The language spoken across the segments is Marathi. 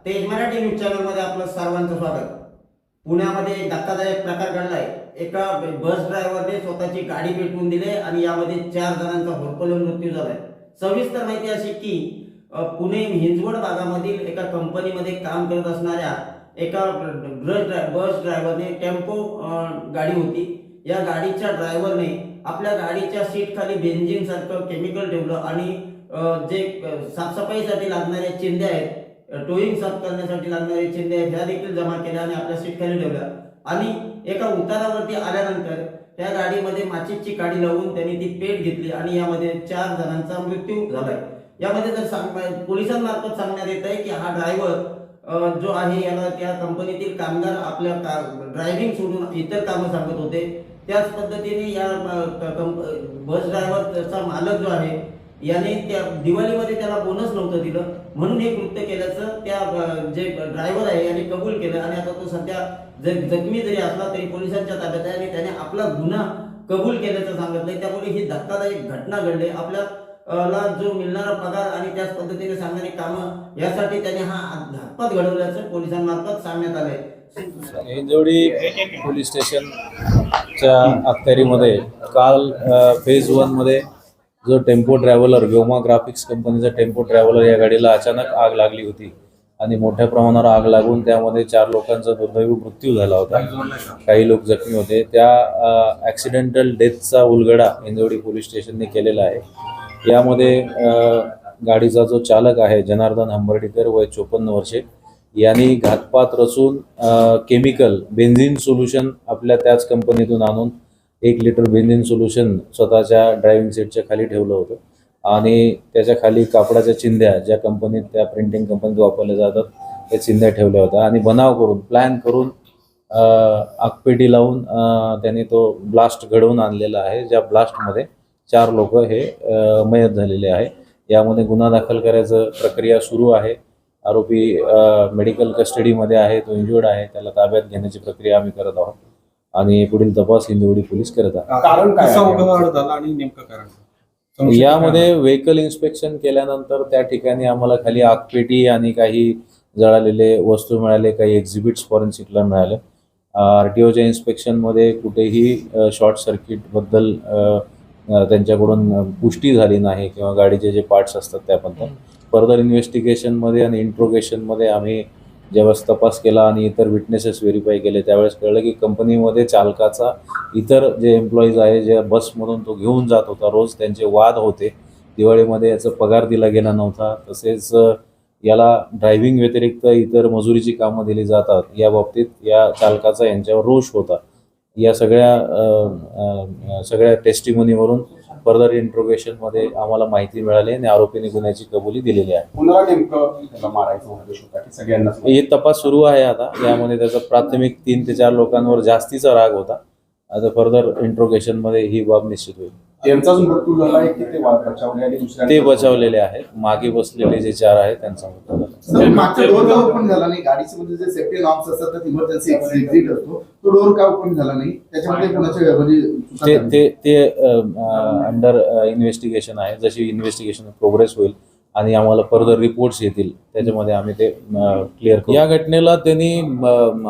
तेज मराठी न्यूज चॅनलमध्ये आपलं सर्वांचं स्वागत। पुण्यामध्ये एक धक्कादायक प्रकार घडलाय। एका बस ड्रायव्हरने स्वतःची गाडी पेटवून दिली आणि यामध्ये 4 जणांचा होरपळून मृत्यू झालाय। सविस्तर माहिती अशी की पुणे हिंजवड भागामधील एका कंपनीमध्ये काम करत असणाऱ्या एका बस ड्रायव्हरने टेम्पो गाडी होती। या गाडीच्या ड्रायव्हरने आपल्या गाडीच्या सीट खाली बेन्झिन सारखं केमिकल ठेवलं आणि जे साफसफाईसाठी लागणाऱ्या चिंध्या आहेत, टोईंग साफ करण्यासाठी लागणारे चिंध्या आहेत, ह्या देखील जमा केल्या आणि आपल्या सीट खाली ठेवल्या आणि एका उतारावरती आल्यानंतर त्या गाडीमध्ये माचीसची काडी लावून त्यांनी ती पेट घेतली आणि यामध्ये 4 जणांचा मृत्यू झालाय। यामध्ये जर पोलिसांमार्फत सांगण्यात येत आहे की हा ड्रायव्हर जो आहे याला त्या कंपनीतील कामगार आपल्या ड्रायव्हिंग सोडून इतर कामं सांगत होते। त्याच पद्धतीने या बस ड्रायव्हरचा मालक जो आहे याने त्या दिवाळीमध्ये त्याला बोनस नव्हतं दिलं म्हणून हे कृत्य केल्याचं त्या जे ड्रायव्हर आहे याने कबूल केलं आणि आता तो सध्या जखमी जरी असला तरी पोलिसांच्या ताब्यात आहे आणि त्याने आपला गुन्हा कबूल केल्याचं सांगितलंय। त्यामुळे ही धक्कादायक घटना घडली। आपल्याला जो मिळणारा पगार आणि त्याच पद्धतीने सांगणारी कामं यासाठी त्याने हा घातपात घडवल्याचं पोलिसांमार्फत सांगण्यात आलंय। हिंजवडी पोलीस स्टेशनच्या अखत्यारीमध्ये काल फेज 1 मध्ये जो टेम्पो ट्रॅव्हलर व्योमा ग्राफिक्स कंपनीचा टेम्पो ट्रॅव्हलर या गाडीला अचानक आग लागली होती आणि मोठ्या प्रमाणावर आग लागून त्यामध्ये 4 लोकांचा दुर्दैवी मृत्यू झाला होता। काही लोक जखमी होते। त्या ॲक्सिडेंटल डेथचा उलगडा हिंजवडी पोलीस स्टेशनने केलेला आहे। यामध्ये गाडीचा जो चालक आहे जनार्दन हंबर्डीकर वय 54 वर्षे यांनी घातपात रचून केमिकल बेन्झिन सोल्युशन आपल्या त्याच कंपनीतून आणून 1 लिटर बेन्झिन सोल्युशन स्वतःच्या ड्रायव्हिंग सीटच्या खाली ठेवलं होतं आणि त्याच्या खाली कापडाच्या चिंध्या ज्या कंपनीत त्या प्रिंटिंग कंपनीत वापरल्या जातात त्या चिंध्या ठेवल्या होत्या आणि बनाव करून प्लॅन करून आगपेटी लावून त्याने तो ब्लास्ट घडवून आणलेला आहे। ज्या ब्लास्टमध्ये 4 लोक हे मयत झालेले आहे। यामध्ये गुन्हा दाखल करायचं प्रक्रिया सुरू आहे। आरोपी मेडिकल कस्टडीमध्ये आहे, तो इंज्युर्ड आहे, त्याला ताब्यात घेण्याची प्रक्रिया आम्ही करत आहोत आणि पुढील तपास हिंजवडी पोलीस करत आहेत। कारण काय झालं आणि नेमकं कारण यामध्ये व्हेकल इन्स्पेक्शन केल्यानंतर त्या ठिकाणी आम्हाला खाली आगपेटी आणि काही जळालेले वस्तू मिळाले, काही एक्झिबिट्स फॉरेन्सिकला मिळाले। RTOच्या इन्स्पेक्शनमध्ये कुठेही शॉर्ट सर्किटबद्दल त्यांच्याकडून पुष्टी झाली नाही किंवा गाडीचे जे पार्ट्स असतात त्याबद्दल फर्दर इन्व्हेस्टिगेशनमध्ये आणि इंट्रोगेशनमध्ये आम्ही ज्यावेळेस तपास केला आणि इतर विटनेसेस व्हेरीफाय केले त्यावेळेस कळलं की कंपनीमध्ये चालकाचा इतर जे एम्प्लॉईज आहे ज्या बसमधून तो घेऊन जात होता रोज त्यांचे वाद होते। दिवाळीमध्ये याचा पगार दिला गेला नव्हता, तसेच याला ड्रायव्हिंग व्यतिरिक्त इतर मजुरीची कामं दिली जातात या बाबतीत या चालकाचा यांच्यावर रोष होता। या सगळ्या टेस्टिमोनीवरून फर्दर इंट्रोगेशनमध्ये आम्हाला माहिती मिळाली आणि आरोपीने गुन्ह्याची कबुली दिलेली आहे। पुन्हा नेमकं त्याला मारायचा उद्देश होता की सगळ्यांना हे तपास सुरू आहे आता। यामध्ये त्याचा प्राथमिक 3 ते 4 लोकांवर जास्तीचा राग होता। आता फर्दर इंट्रोगेशनमध्ये ही बाब निश्चित होईल। त्यांचाच मृत्यू झालाय की ते बचावले आणि दुसऱ्या ते बचावलेले आहेत। मागे बसलेले जे 4 आहेत त्यांचा मृत्यू झाला। सर, मागचा डोर का ओपन झाला नाही? गाडीचे मध्ये जे सेफ्टी नॉर्म्स असतात तर इमर्जन्सी एक्झिट असतो, तो डोर का ओपन झाला नाही? त्याच्यामध्ये कोणाच्या म्हणजे ते अंडर इन्व्हेस्टिगेशन आहे। जशी इन्व्हेस्टिगेशन प्रोग्रेस होईल आणि आम्हाला फर्दर रिपोर्ट्स येतील त्याच्यामध्ये आम्ही ते क्लिअर करू। या घटनेला त्यांनी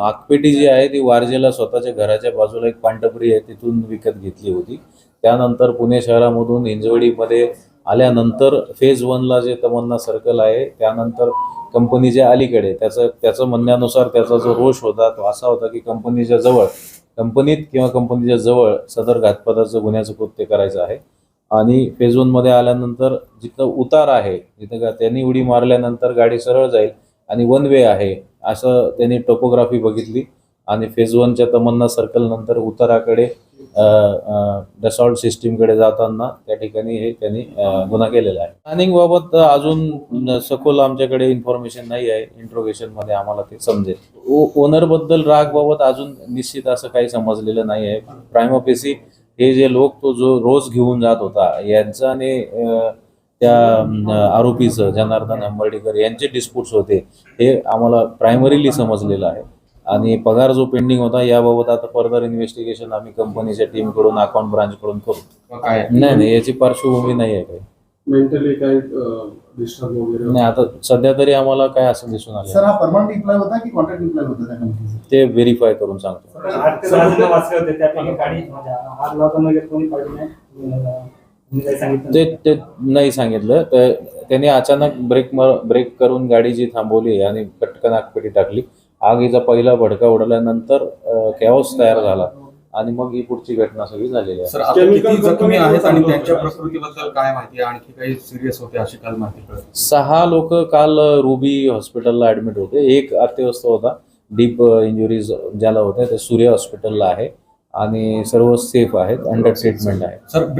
आगपेटी जी आहे ती वारजेला स्वतःच्या घराच्या बाजूला एक पानटपरी आहे तिथून विकत घेतली होती। त्यानंतर पुणे शहरामधून हिंजवडीमध्ये आल्यानंतर फेज 1ला जे तमन्ना सर्कल आहे त्यानंतर कंपनीच्या अलीकडे त्याचं म्हणण्यानुसार त्याचा जो रोष होता तो असा होता की कंपनीत किंवा कंपनीच्या जवळ सदर घातपाताचं गुन्ह्याचं कृत्य करायचं आहे आणि फेज 1मध्ये आल्यानंतर जिथं उतार आहे जिथं त्यांनी उडी मारल्यानंतर गाडी सरळ जाईल आणि 1 वे आहे असं त्यांनी टोपोग्राफी बघितली आणि फेज 1च्या तमन्ना सर्कल नंतर उताराकडे डसॉल्ट सिस्टीमकडे जाताना त्या ठिकाणी त्यांनी गुन्हा केलेला आहे। प्लॅनिंग बाबत अजून सखोल आमच्याकडे इन्फॉर्मेशन नाही आहे। इंट्रोगेशनमध्ये आम्हाला ते समजेल। ओनरबद्दल राग बाबत अजून निश्चित असं काही समजलेलं नाही आहे। प्रायमा फेसी हे जे लोक तो जो रोज घेऊन जात होता यांचा आणि त्या आरोपीचं जनार्दन हंबर्डीकर यांचे डिस्प्यूट्स होते हे आम्हाला प्रायमरीली समजलेलं आहे आणि पगार जो पेंडिंग होता याबाबत आता फर्दर इन्व्हेस्टिगेशन आम्ही कंपनीच्या टीमकडून अकाउंट ब्रांचकडून करू। नाही याची पार्श्वभूमी नाही आहे काही। मेंटली काही डिस्टर्ब वगैरे नाही आता सध्या तरी आम्हाला काय असं दिसून सर आलं हा परमनंट एम्प्लॉय होता की कॉन्ट्रॅक्ट एम्प्लॉय होता त्या कंपनीचा? ते व्हेरीफाय करून सांगतो. 8 ते 10 जण वाचले होते त्यापैकी गाडी म्हणजे आग लावताना वगैरे कोणी पाहिजे नाही तुम्ही काही सांगितलं ते ते नाही सांगितलं तर त्यांनी अचानक ब्रेक करून गाडी जी थांबवली आणि पटकन आगपेटी टाकली. आगीचा पहिला भडका उडल्यानंतर कॅओस तयार झाला आणि मग ही पुढची घटना सगळी झालेली आहे. सर आता किती जखमी आहेत आणि त्यांच्या प्रकृतीबद्दल काय माहिती आहे? आणखी काही सिरियस होते अशी काल माहिती कळली. 6 लोक काल रुबी हॉस्पिटलला ऍडमिट होते. एक अत्यवस्थ होता, डीप इंजुरीज ज्याला होत्या ते सूर्य हॉस्पिटलला आहे आणि सर्व सेफ आहेत, अंडर ट्रीटमेंट आहे. सर